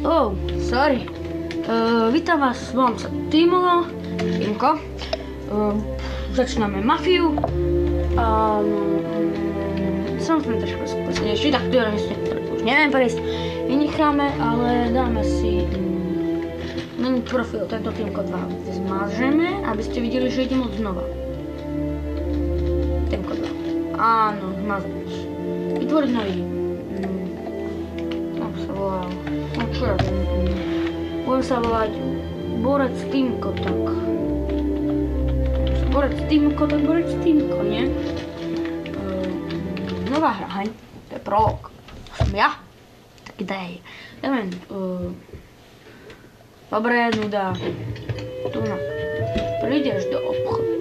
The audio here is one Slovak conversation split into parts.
Oh, sorry. Vítam vás, volám sa Týmko. Začíname mafiu. Samozrejme trošku spôsobnejší, tak to už neviem prejsť. Vynecháme, ale dáme si nový profil, tento Týmko 2 zmažeme, aby ste videli, že idem od znova. Týmko 2. Áno, zmažeš. Vytvoriť nový. Ako sa volal? No čo ja viem. Budem sa volať Borec Týmko, tak. Borec Týmko, nie? Nová hra, hej? To je prolog. Som ja? Taký dej. Neviem, Dobré, nuda. Tu na. Prídeš do obchodu.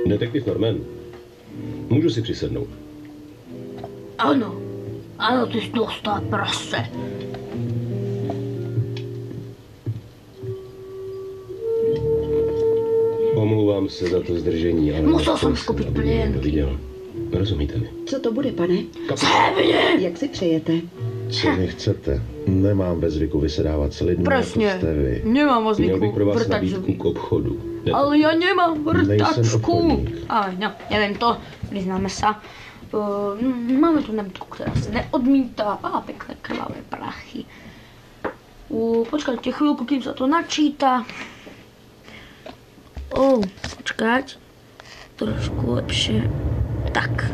Detektiv Norman, můžu si přisednout? Ano, ty jsi dostal prase. Omlouvám se za to zdržení, ale... Musel jsem skupit plyn. Viděl. Rozumíte mi? Co to bude, pane? Sebně! Jak si přejete? Co mi chcete? Nemám ve zvyku vysedávat s lidmi, Presně. jako jste vy. Nemám o Měl bych zvyku pro vás vrtať nabídku zuby. k obchodu. Ale ja nemám Nejsem vrtačku. obchodník. Ale no, neviem to, priznáme sa. Máme tu nabídku, ktorá sa neodmýta. Pekné krvavé prachy. Počkajte chvíľku, kým sa to načíta. Počkať. Trošku lepšie. Tak,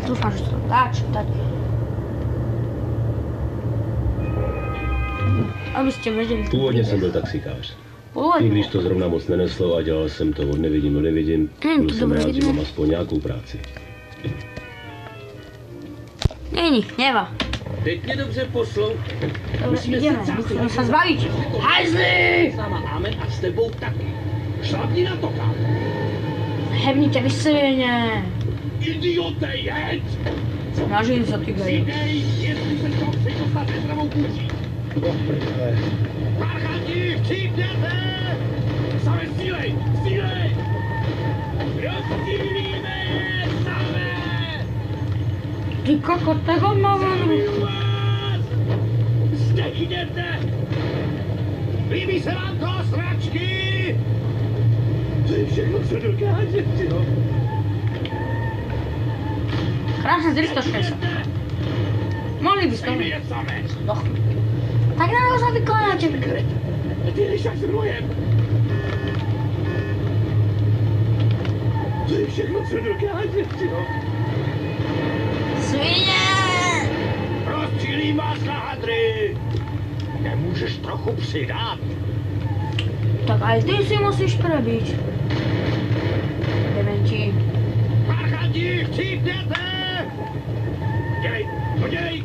dúfam, že sa to dá čítať. Aby ste vedeli. Původně jsem byl taxikář. I když to zrovna moc neneslo a dělal jsem to od nevidím do nevidím, byl jsem rád, že mám aspoň nějakou práci. Není, neva. Teď mě dobře poslou. Dobre, ideme, musíme sa zbaviť. Hajzli! S náma amen a s tebou taky. Šlapni na to, kam. Hebnite vysilenie. Idiote, jeď! Snažím sa, ty gej. Přidej, jestli se to chci dostat nezdravou kůží. Parchanti, chcípněte! Same střílej, střílej! Rozstřílíme je samé! Ty koko, tego mám. Zabiju vás! Zde jdete! Líbí se vám to, sračky? To je všechno, co dokážete, no. Krásne 360. Mohli by ste. Je samé! Tak na nás vykonáte. Ty jdeš až s rojem! To je všechno, co dokážete, no. Svině! Rozstřílím vás na hadry! Nemůžeš trochu přidat? Tak aj ty si musíš prebiť. Dementi. Parchanti, chcípněte! Dělej, dělej!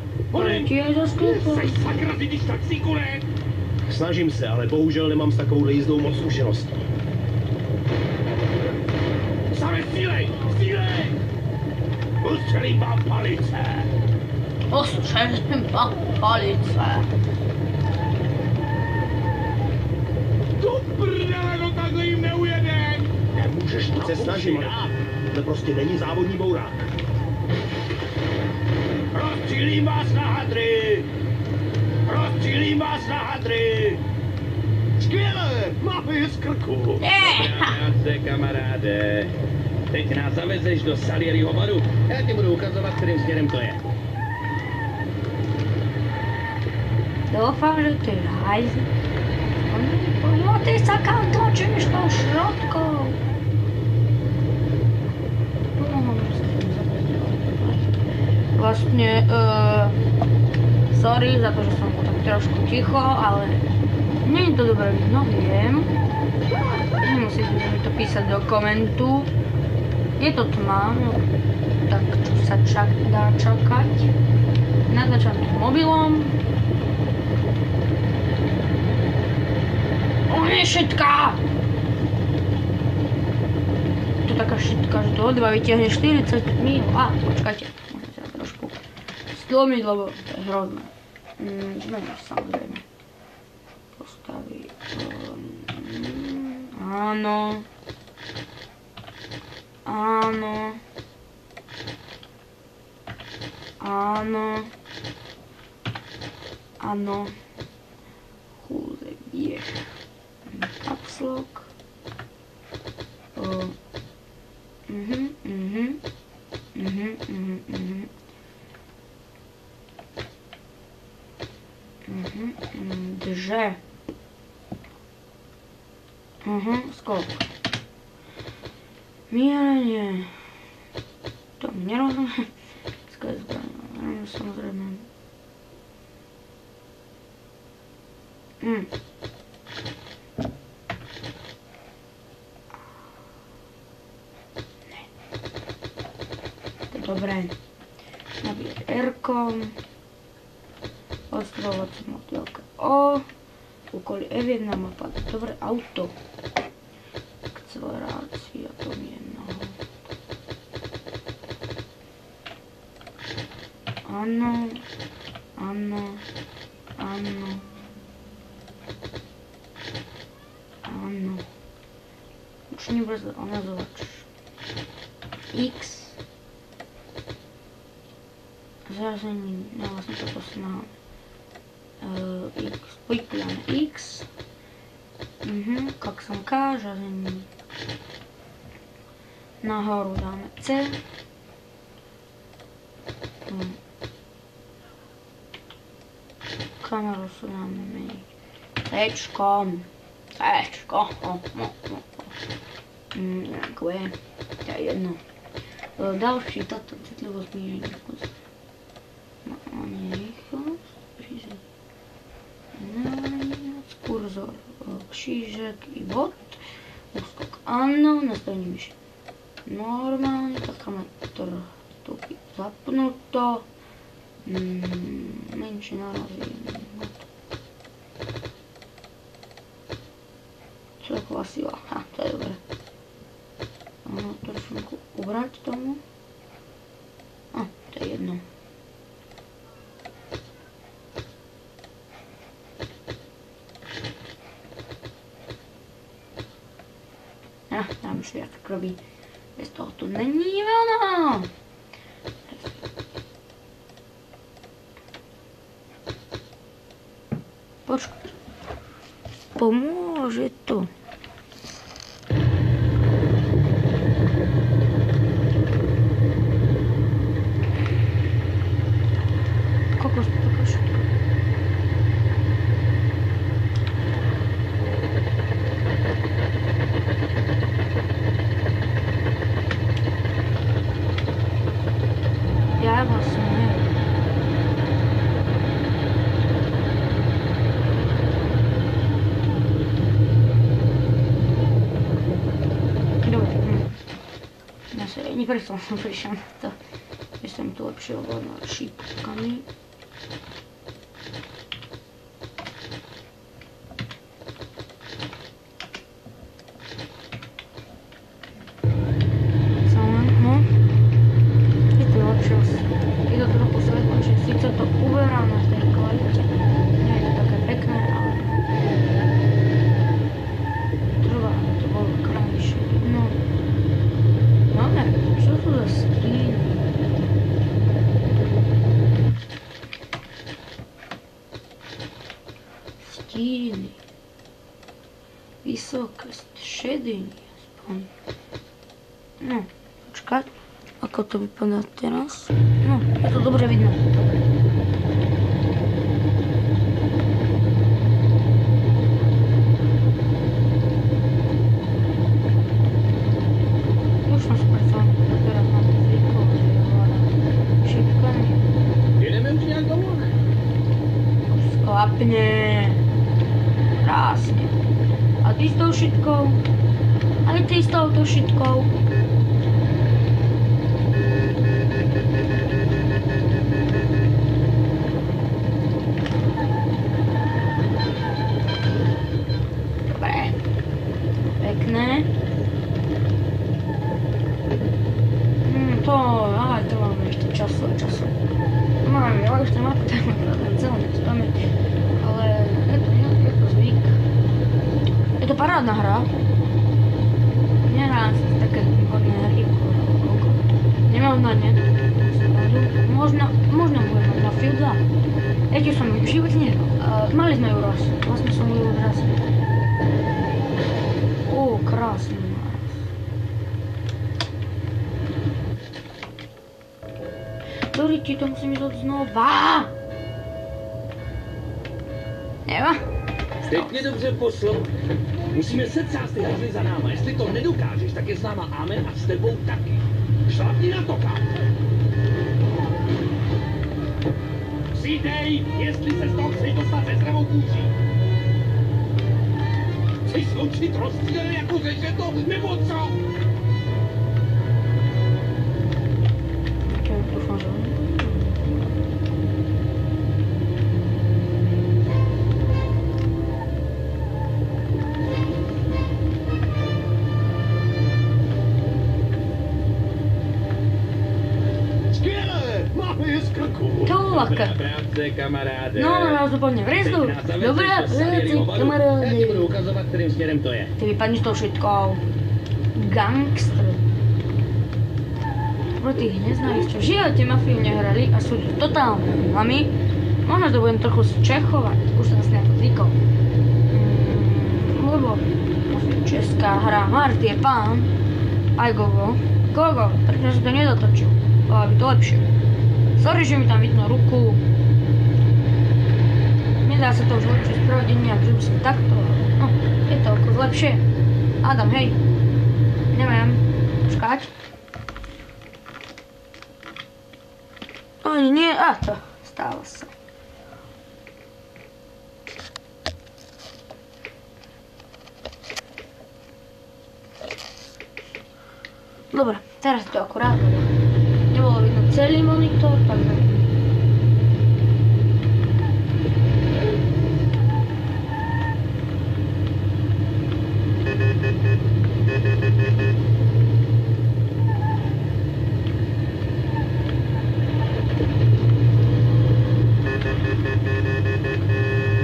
Ti aj zastúpil. Seš sakra, ty jdeš taxíku, ne? Snažím se, ale bohužel nemám s takovou jízdou moc zkušeností. Same střílej, střílej! Ustřelím vám palice! Ostřelím vám palice. Do prdele, no takhle jim neujedem! Nemůžeš trochu Se snažím, přidat? to prostě není závodní bourák. Rozstřílím vás na hadry! Rozstřílím vás na hadry! Skvěle! Máme je z krku! Práce, kamaráde. Teď nás zavezeš do Salieriho baru. Já ti budu ukazovat, kterým směrem to je. Doufám, že ty hajzl. No ty sa kam točíš tou šrotkou. Vlastne, sorry za to, že som tak trošku ticho, ale nie je to dobre vidno, viem. Nemusíte mi to písať do komentu. Je to tma, no, tak čo sa dá čakať. Natáčam to mobilom. Nie šitka! To taká šitka, že to odva vytiahne 40 minút. Počkajte, môžem sa trošku stlmiť, lebo to je hrozné. Zmeníš samozrejme. Postaví. Áno. Áno. Áno. Áno. Chůze běh. Caps lock. Drže. Skok. Mírenie. To mi nerozumiem. Skvěle zbraň. Samozřejmě. Dobré. Nabíjet R-kom. Oslovovací motýlka O. Úkoly F1 mapa. Dobré, auto. Akcelerácia, to mi je mnoho. Áno. Áno. Áno. Áno. Ručný brzdový omazovač. X. Zařazení, no vlastně to posná. X, spojky dáme X. Как K, řazení. Nahoru dáme C. Kameru si dáme měnit. Tčkom. Tčko. Takové. To je jedno. Další, tato citlivost míří. Kurzor, křížek i bod, úskok ano, nastavení myši normálně, tachometr tupí zapnuto, menší narazí, celková síla, to je dobré, ano, trošku ubrať tomu, to je jedno. Dáme si viac krví. Bez toho tu není ono. Počkej. Pomůže to. Kokos, kokos. Já vlastně nevím. Dobré. Já se nikdy jsem přišel na to, že jsem to lepší ovládnul šípkami. Sice to uberá na tej kvalite, nie je to také pekné, ale trvá, to bolo krajšie. No, máme, čo tu za skríny? Stíny. Vysoké, šediny, aspoň. No, počkať, ako to vypadá teraz. No, je to dobře vidno. Už jsem se pracoval, teraz mám to zvyklo, že ovládám šipkami. Jedeme už nějak domů, ne? Už sklapne. Krásně. A ty s tou šitkou? A ty s touto šitkou? To máme ešte času. Mám, ja už tam mám celú z pamäti, ale je to zvyk. Je to parádna hra. Nehrám si také hodné hry, nemám na ne. Možno živote nehral. Mali sme ju raz. Vlastne som ju raz. Krásny Mars. Doriti, to musím ísť znova. Neva? Teď mě dobře poslou. Musíme secát ty hry za náma. Jestli to nedokážeš, tak je s náma amen a s tebou taky. Šlapni na to, kámo. Přidej, jestli se z toho chceš dostat se zdravou kůží. Chceš sloučit rozstřel jako řešeto, nebo co? Práce, kamaráde. No, úplně v rezu. Dobré práce, kamaráde. Já ti budu ukazovat, kterým směrem to je. Ty vypadni z toho všetko. Gangster. Pro tých neznaných, čo v živote mafiu nehrali a sú totálne mami, možno to budem trochu zčechovať. Už som si na to zvykol. Lebo česká hra Marty je pán. Aj Gogo. Gogo, pretože to nedotočil. Bolo by to lepšie. Sorry, že mi tam vidno ruku. Nedá sa to už lepšie spraviť nejak, že by som takto. No, je to okolo lepšie. Adam, hej. Neviem. Počkať. Ani nie. To stáva sa. Dobre, teraz to akurát. Nebolo vidno celý monitor, takže...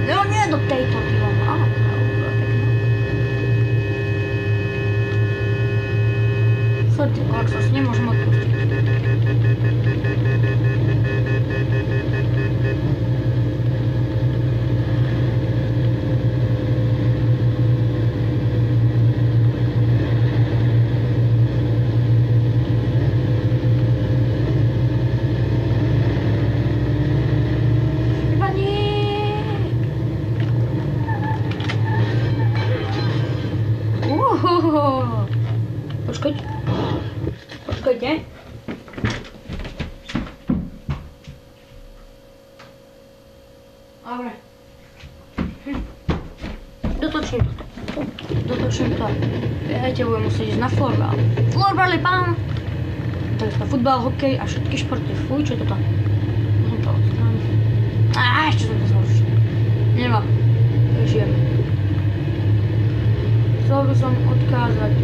No nie do tejto, ty vám. Aha, to je pekné. Sorry, Laxos, nemôžem odpustiť. Počkajte. Dobre. Dotočím to. Viete, budem musieť ísť na florbal. Florbal je pán. Takisto futbal, hokej a všetky športy. Fuj, čo je toto? Môžem to odstrániť. Ešte som to zložil. Nemá. Žijeme. Chcel by som odkázať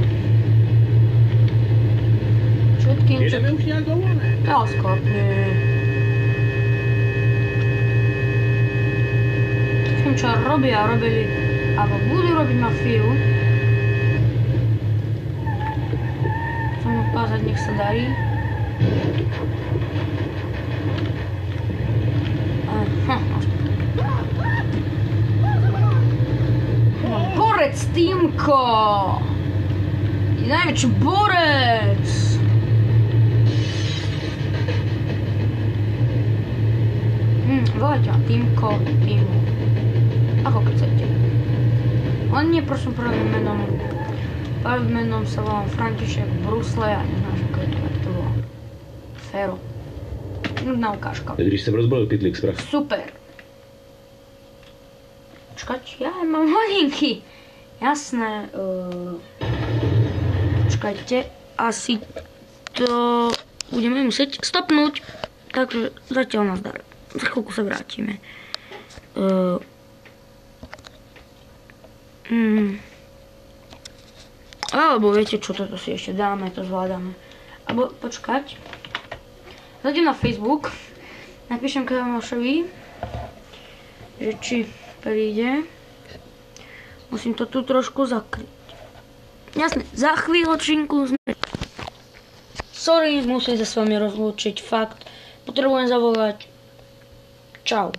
všetkým, čo... Jedeme už nejak dlouho, ne? Ja skopne. Všetkým, čo robia, robili, alebo budú robiť mafiu. Chcem ukázať, nech sa darí. Borec, Týmko! Je najväčší borec! Volajte ma Týmko, Týmu. Ako chcete. On nie, prosím, pravým menom sa volám František Brusle a neznáš, ako je to, jak to volám. Fero. Nudná ukážka. Když jsem rozbalil pytlík z prachu. Super. Počkať, ja mám hodinky. Jasné. Počkajte, asi to budeme musieť stopnúť. Takže zatiaľ nazdar. Za chvíľku sa vrátime. Alebo viete čo, toto si ešte dáme, to zvládame. Alebo počkať. Zajdem na Facebook. Napíšem Kamošovi, že či príde. Musím to tu trošku zakryť. Jasne, za chvíľočinku sme... Sorry, musím sa s vami rozlúčiť, fakt. Potrebujem zavolať. Čau.